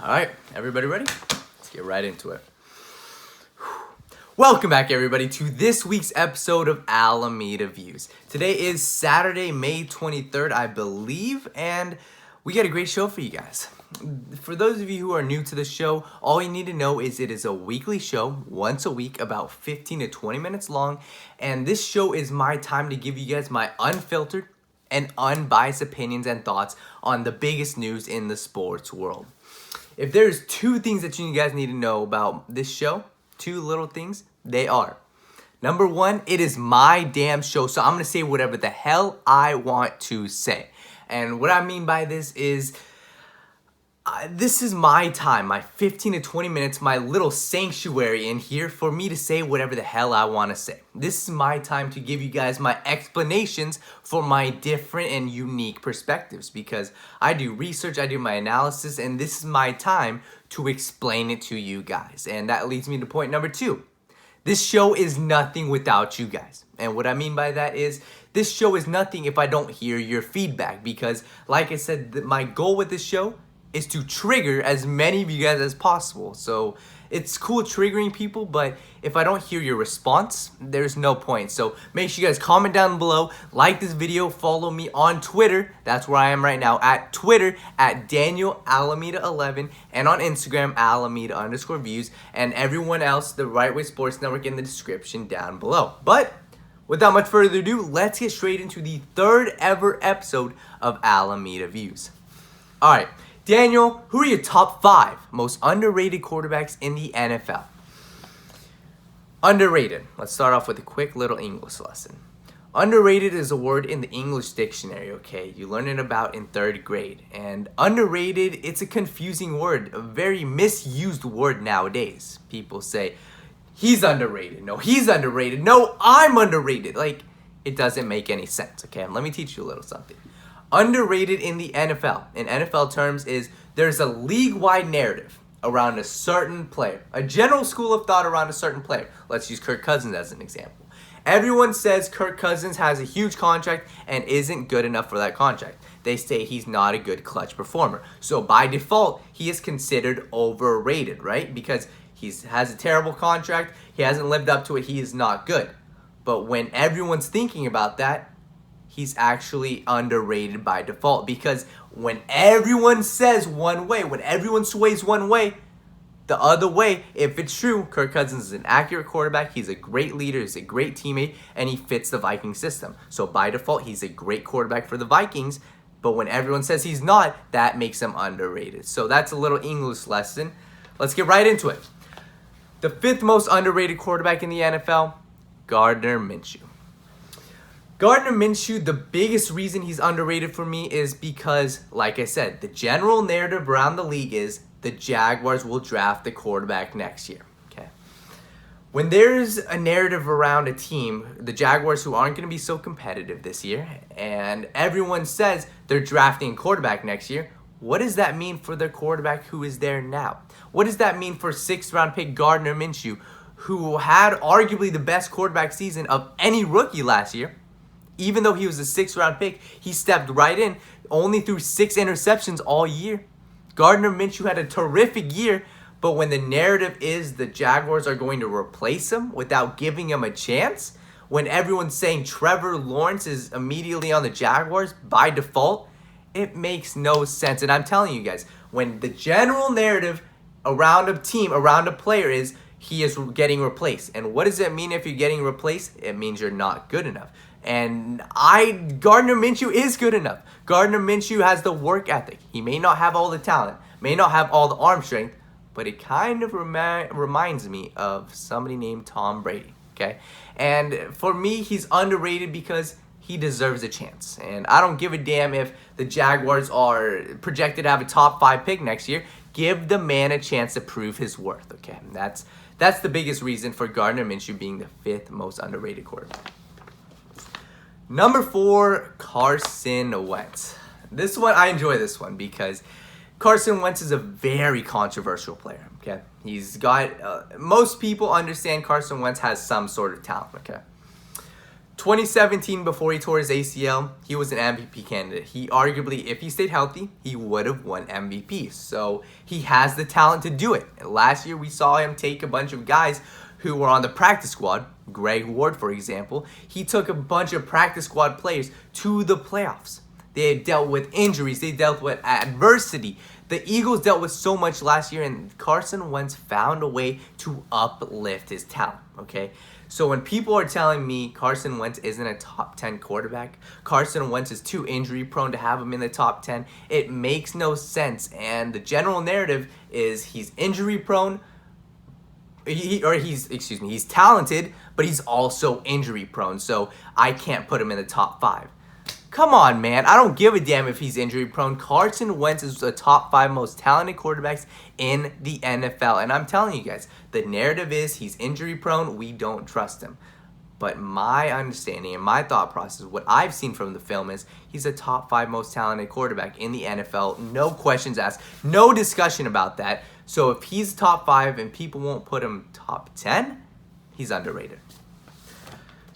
All right, everybody ready? Let's get right into it. Welcome back, everybody, to this week's episode of Alameda Views. Today is Saturday, May 23rd, I believe, and we got a great show for you guys. For those of you who are new to the show, all you need to know is it is a weekly show, once a week, about 15 to 20 minutes long, and this show is my time to give you guys my unfiltered and unbiased opinions and thoughts on the biggest news in the sports world. If there's two things that you guys need to know about this show, two little things, they are. Number one, it is my damn show, so I'm going to say whatever the hell I want to say. And what I mean by this is, this is my time, my 15 to 20 minutes, my little sanctuary in here for me to say whatever the hell I want to say. This is my time to give you guys my explanations for my different and unique perspectives, because I do research, I do my analysis, and this is my time to explain it to you guys. And that leads me to point number two. This show is nothing without you guys. And what I mean by that is, this show is nothing if I don't hear your feedback, because like I said, my goal with this show is to trigger as many of you guys as possible. So it's cool triggering people, but if I don't hear your response, there's no point. So make sure you guys comment down below, like this video, follow me on Twitter. That's where I am right now, at Twitter, at Daniel Alameda 11, and on Instagram, Alameda_views, and everyone else, the Right Way Sports Network, in the description down below. But without much further ado, let's get straight into the third ever episode of Alameda Views. All right. Daniel, who are your top 5 most underrated quarterbacks in the NFL? Underrated. Let's start off with a quick little English lesson. Underrated is a word in the English dictionary, okay? You learn it about in 3rd grade. And underrated, it's a confusing word, a very misused word nowadays. People say, he's underrated. No, he's underrated. No, I'm underrated. Like, it doesn't make any sense, okay? And let me teach you a little something. Underrated in the NFL, in NFL terms, is there's a league-wide narrative around a certain player, a general school of thought around a certain player. Let's use Kirk Cousins as an example. Everyone says Kirk Cousins has a huge contract and isn't good enough for that contract. They say he's not a good clutch performer. So by default, he is considered overrated, right? Because he has a terrible contract, he hasn't lived up to it, he is not good. But when everyone's thinking about that, he's actually underrated by default, because when everyone says one way, when everyone sways one way, the other way, if it's true, Kirk Cousins is an accurate quarterback, he's a great leader, he's a great teammate, and he fits the Viking system. So by default, he's a great quarterback for the Vikings, but when everyone says he's not, that makes him underrated. So that's a little English lesson. Let's get right into it. The 5th most underrated quarterback in the NFL, Gardner Minshew. Gardner Minshew, the biggest reason he's underrated for me is because, like I said, the general narrative around the league is the Jaguars will draft the quarterback next year. Okay. When there's a narrative around a team, the Jaguars, who aren't going to be so competitive this year, and everyone says they're drafting a quarterback next year, what does that mean for their quarterback who is there now? What does that mean for 6th-round pick Gardner Minshew, who had arguably the best quarterback season of any rookie last year? Even though he was a 6th-round pick, he stepped right in, only threw 6 interceptions all year. Gardner Minshew had a terrific year, but when the narrative is the Jaguars are going to replace him without giving him a chance, when everyone's saying Trevor Lawrence is immediately on the Jaguars by default, it makes no sense. And I'm telling you guys, when the general narrative around a team, around a player is he is getting replaced. And what does it mean if you're getting replaced? It means you're not good enough. And Gardner Minshew is good enough. Gardner Minshew has the work ethic. He may not have all the talent, may not have all the arm strength, but it kind of reminds me of somebody named Tom Brady, okay? And for me, he's underrated because he deserves a chance. And I don't give a damn if the Jaguars are projected to have a top 5 pick next year. Give the man a chance to prove his worth, okay? That's the biggest reason for Gardner Minshew being the 5th most underrated quarterback. Number 4, Carson Wentz. This one, I enjoy this one because Carson Wentz is a very controversial player, okay? He's got, most people understand Carson Wentz has some sort of talent, okay? 2017, before he tore his ACL, he was an MVP candidate. He arguably, if he stayed healthy, he would have won MVP. So he has the talent to do it. And last year, we saw him take a bunch of guys who were on the practice squad. Greg Ward, for example. He took a bunch of practice squad players to the playoffs. They had dealt with injuries. They dealt with adversity. The Eagles dealt with so much last year, and Carson Wentz found a way to uplift his talent, okay? So when people are telling me Carson Wentz isn't a top 10 quarterback, Carson Wentz is too injury prone to have him in the top 10, it makes no sense. And the general narrative is he's injury prone, he's talented, but he's also injury prone. So I can't put him in the top 5. Come on, man. I don't give a damn if he's injury prone. Carson Wentz is the top 5 most talented quarterbacks in the NFL. And I'm telling you guys, the narrative is he's injury prone. We don't trust him. But my understanding and my thought process, what I've seen from the film is he's a top 5 most talented quarterback in the NFL. No questions asked. No discussion about that. So if he's top 5 and people won't put him top 10, he's underrated.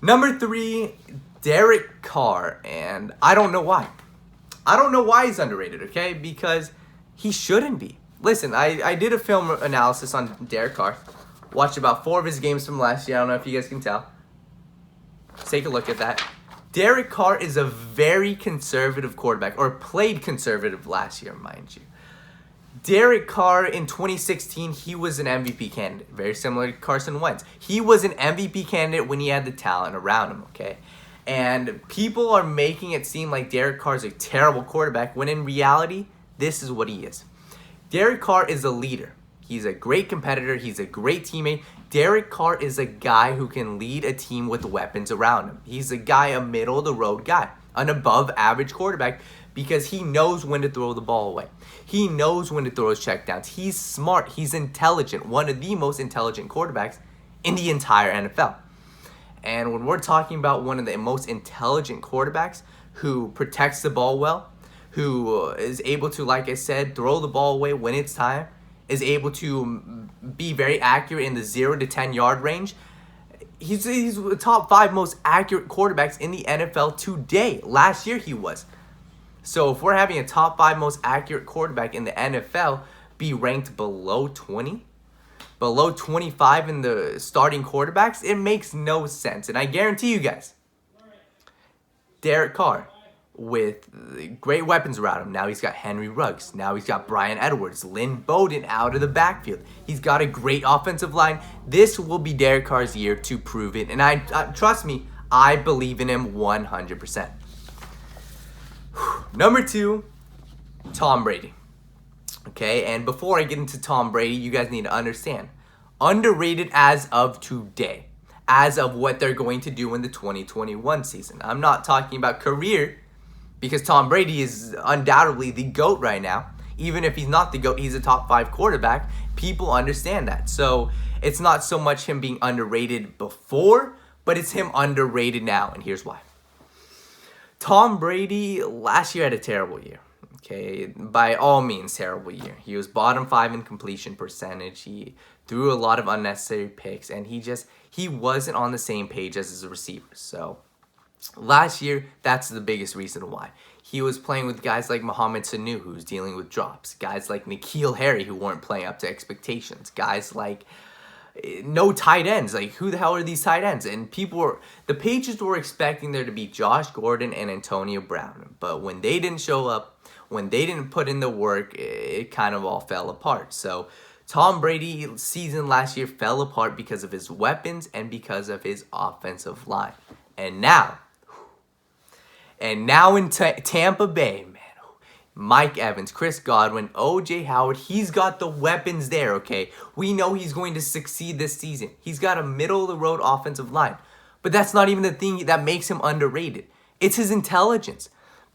Number 3, Derek Carr, and I don't know why. I don't know why he's underrated, okay? Because he shouldn't be. Listen, I did a film analysis on Derek Carr. Watched about 4 of his games from last year. I don't know if you guys can tell. Take a look at that. Derek Carr is a very conservative quarterback, or played conservative last year, mind you. Derek Carr in 2016, he was an MVP candidate, very similar to Carson Wentz. He was an MVP candidate when he had the talent around him, okay? And people are making it seem like Derek Carr is a terrible quarterback, when in reality, this is what he is. Derek Carr is a leader. He's a great competitor. He's a great teammate. Derek Carr is a guy who can lead a team with weapons around him. He's a guy, a middle-of-the-road guy, an above-average quarterback, because he knows when to throw the ball away. He knows when to throw his checkdowns. He's smart. He's intelligent. One of the most intelligent quarterbacks in the entire NFL. And when we're talking about one of the most intelligent quarterbacks who protects the ball well, who is able to, like I said, throw the ball away when it's time, is able to be very accurate in the 0 to 10 yard range, he's the top 5 most accurate quarterbacks in the NFL today. Last year he was. So if we're having a top 5 most accurate quarterback in the NFL be ranked below 20, below 25 in the starting quarterbacks, it makes no sense. And I guarantee you guys, Derek Carr, with great weapons around him. Now he's got Henry Ruggs. Now he's got Bryan Edwards, Lynn Bowden out of the backfield. He's got a great offensive line. This will be Derek Carr's year to prove it. And I trust me, I believe in him 100%. Number 2, Tom Brady. Okay, and before I get into Tom Brady, you guys need to understand, underrated as of today, as of what they're going to do in the 2021 season. I'm not talking about career, because Tom Brady is undoubtedly the GOAT right now. Even if he's not the GOAT, he's a top 5 quarterback. People understand that. So it's not so much him being underrated before, but it's him underrated now, and here's why. Tom Brady last year had a terrible year. Okay, by all means, terrible year. He was bottom 5 in completion percentage. He threw a lot of unnecessary picks, and he wasn't on the same page as his receivers. So last year, that's the biggest reason why. He was playing with guys like Mohamed Sanu, who's dealing with drops. Guys like N'Keal Harry, who weren't playing up to expectations. Guys like no tight ends. Like, who the hell are these tight ends? And the Patriots were expecting there to be Josh Gordon and Antonio Brown. But when they didn't show up, when they didn't put in the work, it kind of all fell apart. So Tom Brady's season last year fell apart because of his weapons and because of his offensive line. And now in Tampa Bay, man, Mike Evans, Chris Godwin, O.J. Howard, he's got the weapons there, okay? We know he's going to succeed this season. He's got a middle-of-the-road offensive line. But that's not even the thing that makes him underrated. It's his intelligence.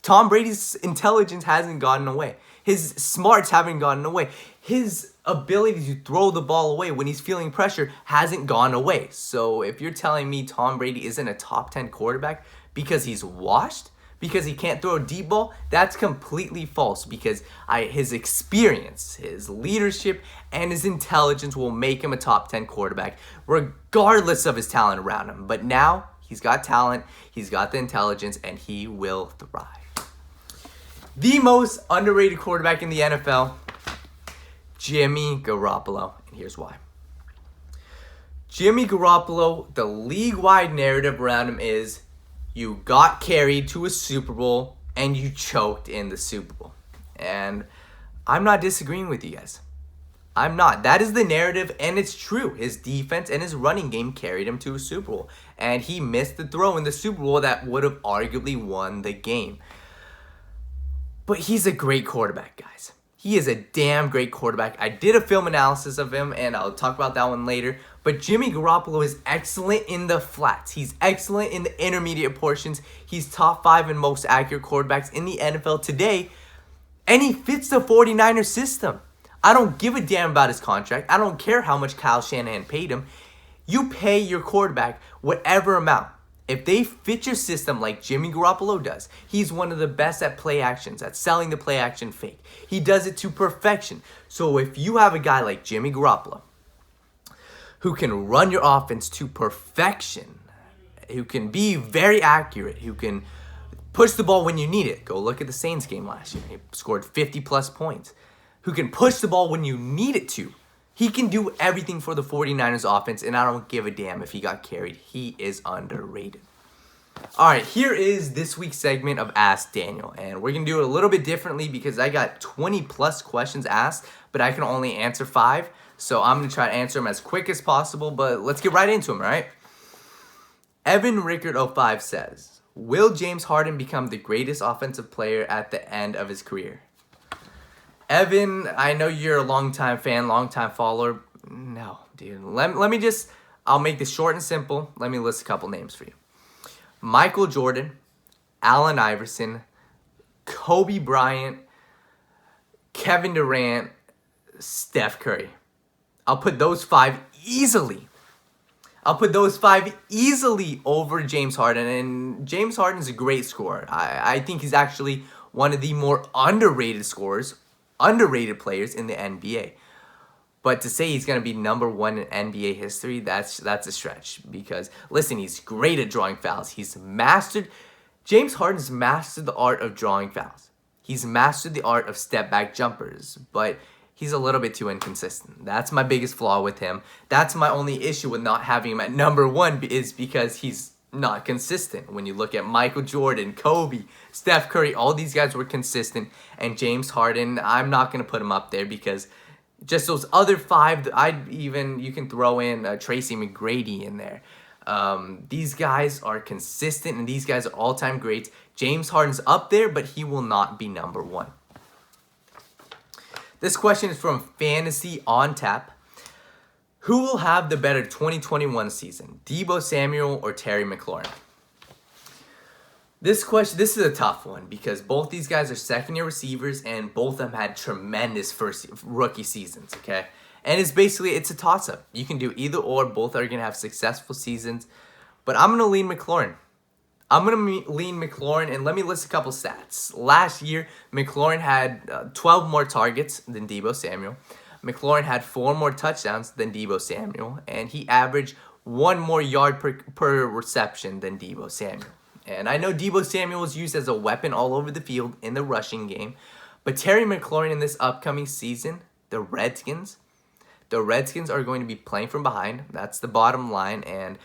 Tom Brady's intelligence hasn't gotten away. His smarts haven't gotten away. His ability to throw the ball away when he's feeling pressure hasn't gone away. So if you're telling me Tom Brady isn't a top 10 quarterback because he's washed, because he can't throw a deep ball, that's completely false, because his experience, his leadership, and his intelligence will make him a top 10 quarterback regardless of his talent around him. But now He's got talent, he's got the intelligence, and he will thrive. The most underrated quarterback in the NFL, Jimmy Garoppolo, and here's why. Jimmy Garoppolo, the league-wide narrative around him is you got carried to a Super Bowl and you choked in the Super Bowl. And I'm not disagreeing with you guys. I'm not. That is the narrative, and it's true. His defense and his running game carried him to a Super Bowl. And he missed the throw in the Super Bowl that would have arguably won the game. But he's a great quarterback, guys. He is a damn great quarterback. I did a film analysis of him, and I'll talk about that one later. But Jimmy Garoppolo is excellent in the flats. He's excellent in the intermediate portions. He's top 5 in most accurate quarterbacks in the NFL today. And he fits the 49ers system. I don't give a damn about his contract. I don't care how much Kyle Shanahan paid him. You pay your quarterback whatever amount. If they fit your system like Jimmy Garoppolo does, he's one of the best at play actions, at selling the play action fake. He does it to perfection. So if you have a guy like Jimmy Garoppolo who can run your offense to perfection, who can be very accurate, who can push the ball when you need it. Go look at the Saints game last year. He scored 50-plus points. Who can push the ball when you need it to. He can do everything for the 49ers offense, and I don't give a damn if he got carried. He is underrated. All right, here is this week's segment of Ask Daniel, and we're going to do it a little bit differently because I got 20-plus questions asked, but I can only answer 5, so I'm going to try to answer them as quick as possible, but let's get right into them, all right? Evan Rickard05 says, will James Harden become the greatest offensive player at the end of his career? Evan, I know you're a longtime fan, longtime follower. No, dude. Let me just, I'll make this short and simple. Let me list a couple names for you. Michael Jordan, Allen Iverson, Kobe Bryant, Kevin Durant, Steph Curry. I'll put those 5 easily. Over James Harden. And James Harden's a great scorer. I think he's actually one of the more underrated scorers, underrated players in the NBA. But to say he's going to be number 1 in NBA history, that's a stretch. Because, listen, he's great at drawing fouls. James Harden's mastered the art of drawing fouls. He's mastered the art of step-back jumpers. But he's a little bit too inconsistent. That's my biggest flaw with him. That's my only issue with not having him at number 1 is because he's not consistent. When you look at Michael Jordan, Kobe, Steph Curry, all these guys were consistent. And James Harden, I'm not going to put him up there because just those other 5, you can throw in Tracy McGrady in there. These guys are consistent and these guys are all-time greats. James Harden's up there, but he will not be number 1. This question is from Fantasy on Tap. Who will have the better 2021 season, Deebo Samuel or Terry McLaurin? This is a tough one because both these guys are second-year receivers and both of them had tremendous first rookie seasons, okay? And it's a toss-up. You can do either or. Both are going to have successful seasons. But I'm going to lean McLaurin. And let me list a couple stats. Last year, McLaurin had 12 more targets than Deebo Samuel. McLaurin had 4 more touchdowns than Deebo Samuel, and he averaged 1 more yard per reception than Deebo Samuel. And I know Deebo Samuel was used as a weapon all over the field in the rushing game, but Terry McLaurin in this upcoming season, the Redskins are going to be playing from behind. That's the bottom line. And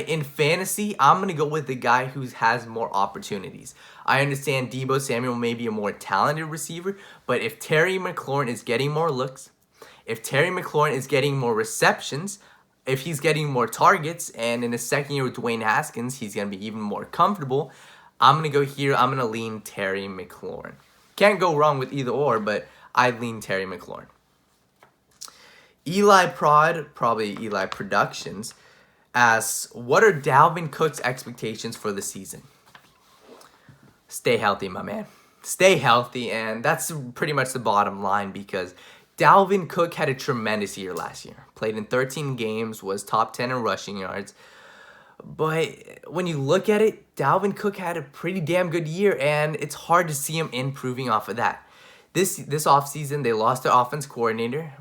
in fantasy, I'm going to go with the guy who has more opportunities. I understand Deebo Samuel may be a more talented receiver, but if Terry McLaurin is getting more looks, if Terry McLaurin is getting more receptions, if he's getting more targets, and in his second year with Dwayne Haskins, he's going to be even more comfortable, I'm going to go here. I'm going to lean Terry McLaurin. Can't go wrong with either or, but I lean Terry McLaurin. Eli Prod, probably Eli Productions, asks, what are Dalvin Cook's expectations for the season? Stay healthy, my man. Stay healthy, and that's pretty much the bottom line because Dalvin Cook had a tremendous year last year. Played in 13 games, was top 10 in rushing yards. But when you look at it, Dalvin Cook had a pretty damn good year, and it's hard to see him improving off of that. This offseason, they lost their offense coordinator,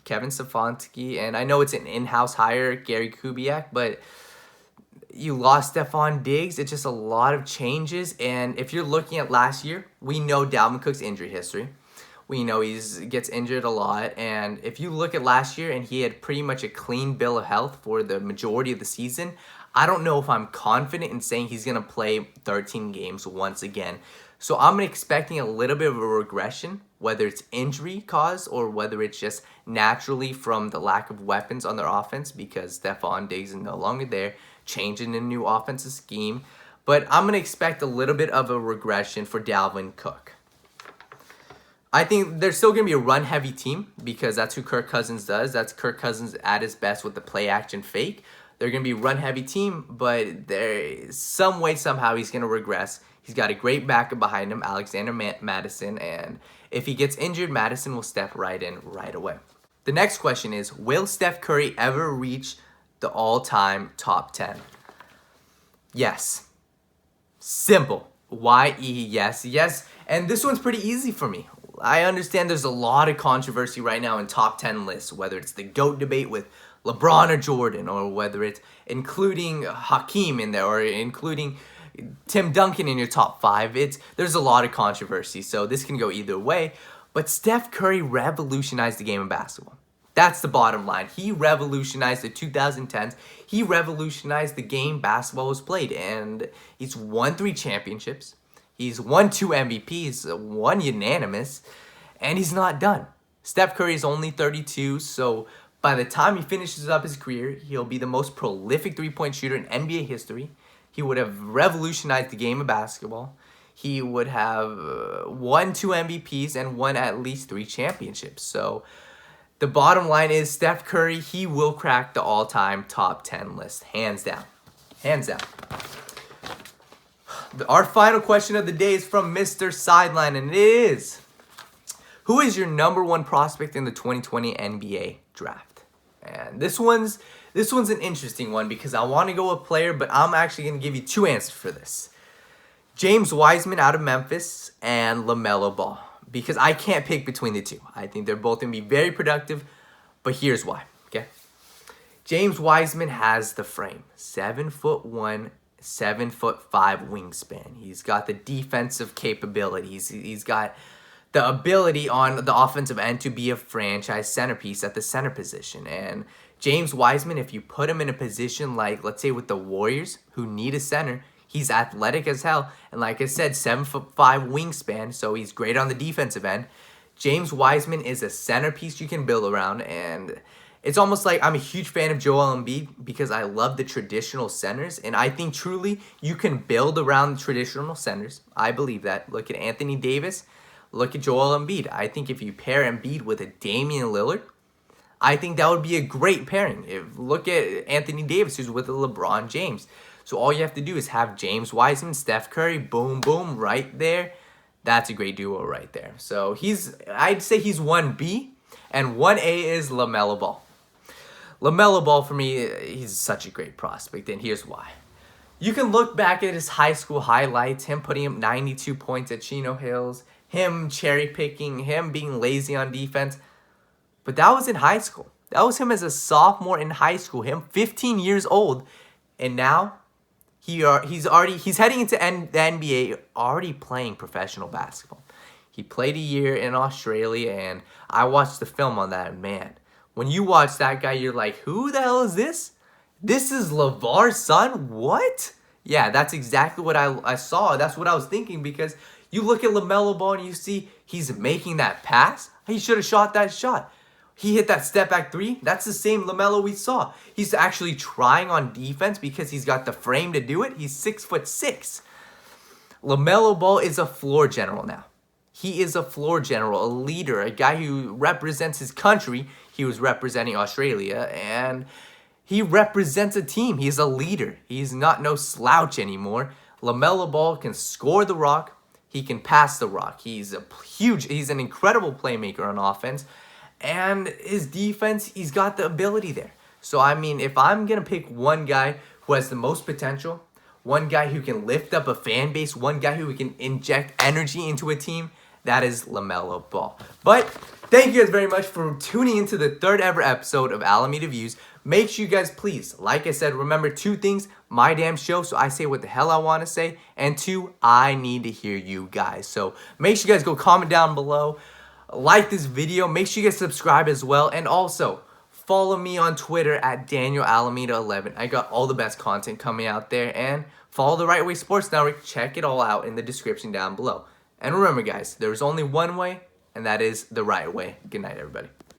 Kevin Stefanski, and I know it's an in-house hire, Gary Kubiak, but You lost Stephon Diggs. It's just a lot of changes. And if you're looking at last year, we know Dalvin Cook's injury history. We know he gets injured a lot. And if you look at last year and he had pretty much a clean bill of health for the majority of the season, I don't know if I'm confident in saying he's going to play 13 games once again. So I'm expecting a little bit of a regression, whether it's injury caused or whether it's just naturally from the lack of weapons on their offense because Stephon Diggs is no longer there, changing a new offensive scheme. But I'm going to expect a little bit of a regression for Dalvin Cook. I think they're still going to be a run-heavy team because that's who Kirk Cousins does. That's Kirk Cousins at his best with the play-action fake. They're going to be a run-heavy team, but there some way, somehow, he's going to regress. He's got a great backup behind him, Alexander Madison, and if he gets injured, Madison will step right in right away. The next question is, will Steph Curry ever reach the all-time top 10? Yes. Simple. Y-E, yes, yes. And this one's pretty easy for me. I understand there's a lot of controversy right now in top 10 lists, whether it's the GOAT debate with LeBron or Jordan, or whether it's including Hakeem in there, or including Tim Duncan in your top 5. There's a lot of controversy, so this can go either way. But Steph Curry revolutionized the game of basketball. That's the bottom line. He revolutionized the 2010s. He revolutionized the game basketball was played, and he's won 3 championships. He's won 2 MVPs, 1 unanimous, and he's not done. Steph Curry is only 32, so by the time he finishes up his career, he'll be the most prolific three-point shooter in NBA history. He would have revolutionized the game of basketball. He would have won 2 MVPs and won at least 3 championships. So the bottom line is Steph Curry, he will crack the all-time top 10 list. Hands down. Hands down. Our final question of the day is from Mr. Sideline, and it is, who is your number 1 prospect in the 2020 NBA draft? And this one's an interesting one because I want to go with player, but I'm actually going to give you 2 answers for this. James Wiseman out of Memphis and LaMelo Ball, because I can't pick between the 2. I think they're both going to be very productive, but here's why, okay? James Wiseman has the frame, 7'1", 7'5" wingspan. He's got the defensive capabilities. He's got the ability on the offensive end to be a franchise centerpiece at the center position. And James Wiseman, if you put him in a position like, let's say with the Warriors, who need a center, he's athletic as hell. And like I said, 7'5" wingspan, so he's great on the defensive end. James Wiseman is a centerpiece you can build around, and it's almost like I'm a huge fan of Joel Embiid because I love the traditional centers, and I think truly you can build around traditional centers. I believe that. Look at Anthony Davis. Look at Joel Embiid. I think if you pair Embiid with a Damian Lillard, I think that would be a great pairing. Look at Anthony Davis, who's with LeBron James. So all you have to do is have James Wiseman, Steph Curry, boom, boom, right there. That's a great duo right there. So I'd say he's 1B, and 1A is LaMelo Ball. LaMelo Ball, for me, he's such a great prospect, and here's why. You can look back at his high school highlights, him putting up 92 points at Chino Hills, him cherry-picking, him being lazy on defense. But that was in high school. That was him as a sophomore in high school, him 15 years old. And now he's heading into the NBA, already playing professional basketball. He played a year in Australia, and I watched the film on that, and man, when you watch that guy, you're like, who the hell is this? This is LeVar's son? What? Yeah, that's exactly what I saw. That's what I was thinking, because you look at LaMelo Ball and you see he's making that pass. He should have shot that shot. He hit that step back 3. That's the same LaMelo we saw. He's actually trying on defense because he's got the frame to do it. He's 6'6". LaMelo Ball is a floor general now. He is a floor general, a leader, a guy who represents his country. He was representing Australia, and he represents a team. He's a leader. He's not no slouch anymore. LaMelo Ball can score the rock. He can pass the rock. He's an incredible playmaker on offense. And his defense, he's got the ability there. So, I mean, if I'm going to pick one guy who has the most potential, one guy who can lift up a fan base, one guy who can inject energy into a team, that is LaMelo Ball. But thank you guys very much for tuning into the 3rd ever episode of Alameda Views. make sure you guys, please, like I said, remember 2 things. My damn show, so I say what the hell I want to say. And 2, I need to hear you guys. So make sure you guys go comment down below. Like this video. Make sure you guys subscribe as well. And also, follow me on Twitter at DanielAlameda11. I got all the best content coming out there. And follow the Right Way Sports Network. Check it all out in the description down below. And remember, guys, there's only one way, and that is the right way. Good night, everybody.